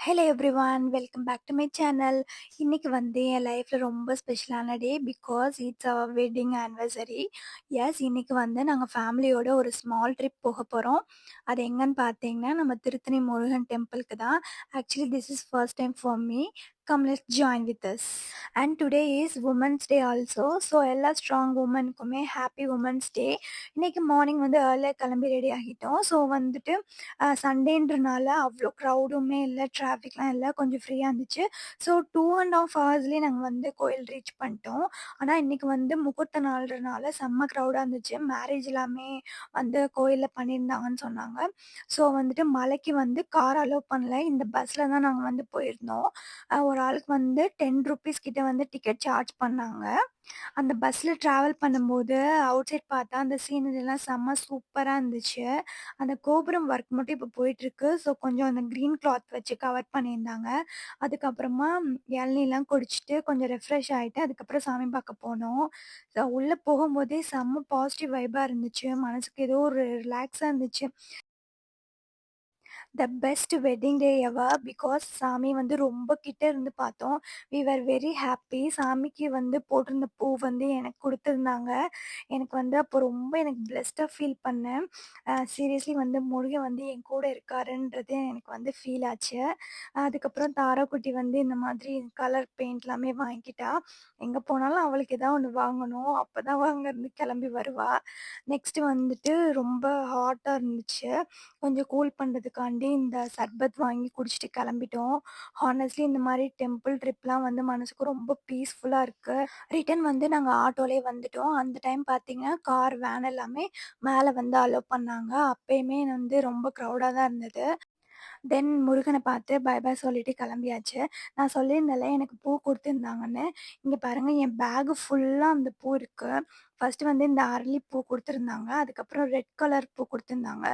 Hello everyone, welcome back to my channel. இன்னைக்கு வந்து என் லைஃப்பில் ரொம்ப ஸ்பெஷலான day because it's our wedding anniversary. Yes, இன்னைக்கு வந்து நாங்கள் ஃபேமிலியோட ஒரு ஸ்மால் ட்ரிப் போக போகிறோம். அது எங்கன்னு பார்த்தீங்கன்னா நம்ம திருத்தணி முருகன் டெம்பிளுக்கு தான். Actually this is first time for me. Come let's join with us. And today is women's day also. So எல்லா ஸ்ட்ராங் உமனுக்குமே ஹாப்பி உமன்ஸ் டே. இன்னைக்கு மார்னிங் வந்து ஏர்லியாக கிளம்பி ரெடி ஆகிட்டோம். ஸோ வந்துட்டு சண்டேன்றனால அவ்வளோ க்ரௌடுமே இல்லை, டிராஃபிக்லாம் இல்லை, கொஞ்சம் ஃப்ரீயாக இருந்துச்சு. ஸோ 2.5 ஹவர்ஸ்லேயே நாங்கள் வந்து கோயில் ரீச் பண்ணிட்டோம். ஆனால் இன்றைக்கி வந்து முகூர்த்த நாள்ன்றனால செம்ம க்ரௌடாக இருந்துச்சு. மேரேஜ் எல்லாமே வந்து கோயிலில் பண்ணியிருந்தாங்கன்னு சொன்னாங்க. ஸோ வந்துட்டு மலைக்கு வந்து கார் அலோவ் பண்ணல. இந்த பஸ்ஸில் தான் நாங்கள் வந்து போயிருந்தோம். ஒரு ஆளுக்கு வந்து 10 ருபீஸ் கிட்ட வந்து டிக்கெட் சார்ஜ் பண்ணாங்க. அந்த பஸ்ஸில் ட்ராவல் பண்ணும்போது அவுட் சைட் பார்த்தா அந்த சீனரிலாம் செம்ம சூப்பராக இருந்துச்சு. அந்த கோபுரம் ஒர்க் மட்டும் இப்போ போயிட்டுருக்கு. ஸோ கொஞ்சம் அந்த க்ரீன் கிளாத் வச்சு கவர் பண்ணியிருந்தாங்க. அதுக்கப்புறமா இளநீலாம் குடிச்சிட்டு கொஞ்சம் ரெஃப்ரெஷ் ஆகிட்டு அதுக்கப்புறம் சாமி பார்க்க போனோம். ஸோ உள்ளே போகும்போதே செம்ம பாசிட்டிவ் வைபாக இருந்துச்சு. மனசுக்கு ஏதோ ஒரு ரிலாக்ஸாக இருந்துச்சு. The best wedding day ever because சாமி வந்து ரொம்ப கிட்ட இருந்து பார்த்தோம். We were very happy. சாமிக்கு வந்து போட்டிருந்த பூ வந்து எனக்கு கொடுத்துருந்தாங்க. எனக்கு வந்து அப்போ ரொம்ப எனக்கு பிளெஸ்டாக ஃபீல் பண்ணேன். சீரியஸ்லி வந்து முருகன் வந்து என் கூட இருக்காருன்றது எனக்கு வந்து ஃபீல் ஆச்சு. அதுக்கப்புறம் தாராக்குட்டி வந்து இந்த மாதிரி கலர் பெயிண்ட் எல்லாமே வாங்கிக்கிட்டா. எங்கே போனாலும் அவளுக்கு ஏதாவது ஒன்று வாங்கணும், அப்போ தான் அங்கேருந்து கிளம்பி வருவா. நெக்ஸ்ட்டு வந்துட்டு ரொம்ப ஹாட்டாக இருந்துச்சு. கொஞ்சம் கூல் பண்ணுறதுக்காண்டி இந்த சர்பத் வாங்கி குடிச்சிட்டு கிளம்பிட்டோம். ஹானஸ்ட்லி இந்த மாதிரி டெம்பிள் ட்ரிப்லாம் வந்து மனசுக்கு ரொம்ப பீஸ்ஃபுல்லாக இருக்குது. ரிட்டர்ன் வந்து நாங்கள் ஆட்டோலேயே வந்துட்டோம். அந்த டைம் பார்த்தீங்கன்னா கார், வேன் எல்லாமே மேலே வந்து அலோவ் பண்ணாங்க. அப்பயுமே வந்து ரொம்ப க்ரௌடாக தான் இருந்தது. தென் முருகனை பார்த்து பை பை சொல்லிட்டு கிளம்பியாச்சு. நான் சொல்லியிருந்தேன்ல எனக்கு பூ கொடுத்துருந்தாங்கன்னு. இங்கே பாருங்கள், என் பேகு ஃபுல்லாக அந்த பூ இருக்குது. ஃபஸ்ட்டு வந்து இந்த அரளி பூ கொடுத்துருந்தாங்க. அதுக்கப்புறம் ரெட் கலர் பூ கொடுத்துருந்தாங்க.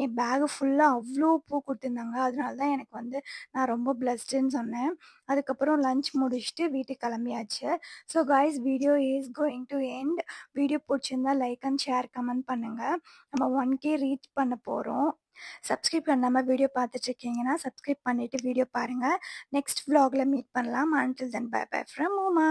என் பேகு ஃபுல்லாக அவ்வளோ பூ கொடுத்துருந்தாங்க. அதனால தான் எனக்கு வந்து நான் ரொம்ப பிளஸ்டுன்னு சொன்னேன். அதுக்கப்புறம் லஞ்ச் முடிச்சுட்டு வீட்டுக்கு கிளம்பியாச்சு. So guys, video is going to end. Video பிடிச்சிருந்தா லைக் அண்ட் ஷேர் கமெண்ட் பண்ணுங்கள். நம்ம 1K ரீச் பண்ண போகிறோம். சப்ஸ்கிரைப் பண்ணாமல் வீடியோ பார்த்துட்ருக்கீங்கன்னா சப்ஸ்கிரைப் பண்ணிவிட்டு வீடியோ பாருங்கள். நெக்ஸ்ட் vlogல மீட் பண்ணலாம். Until then bye bye from Uma.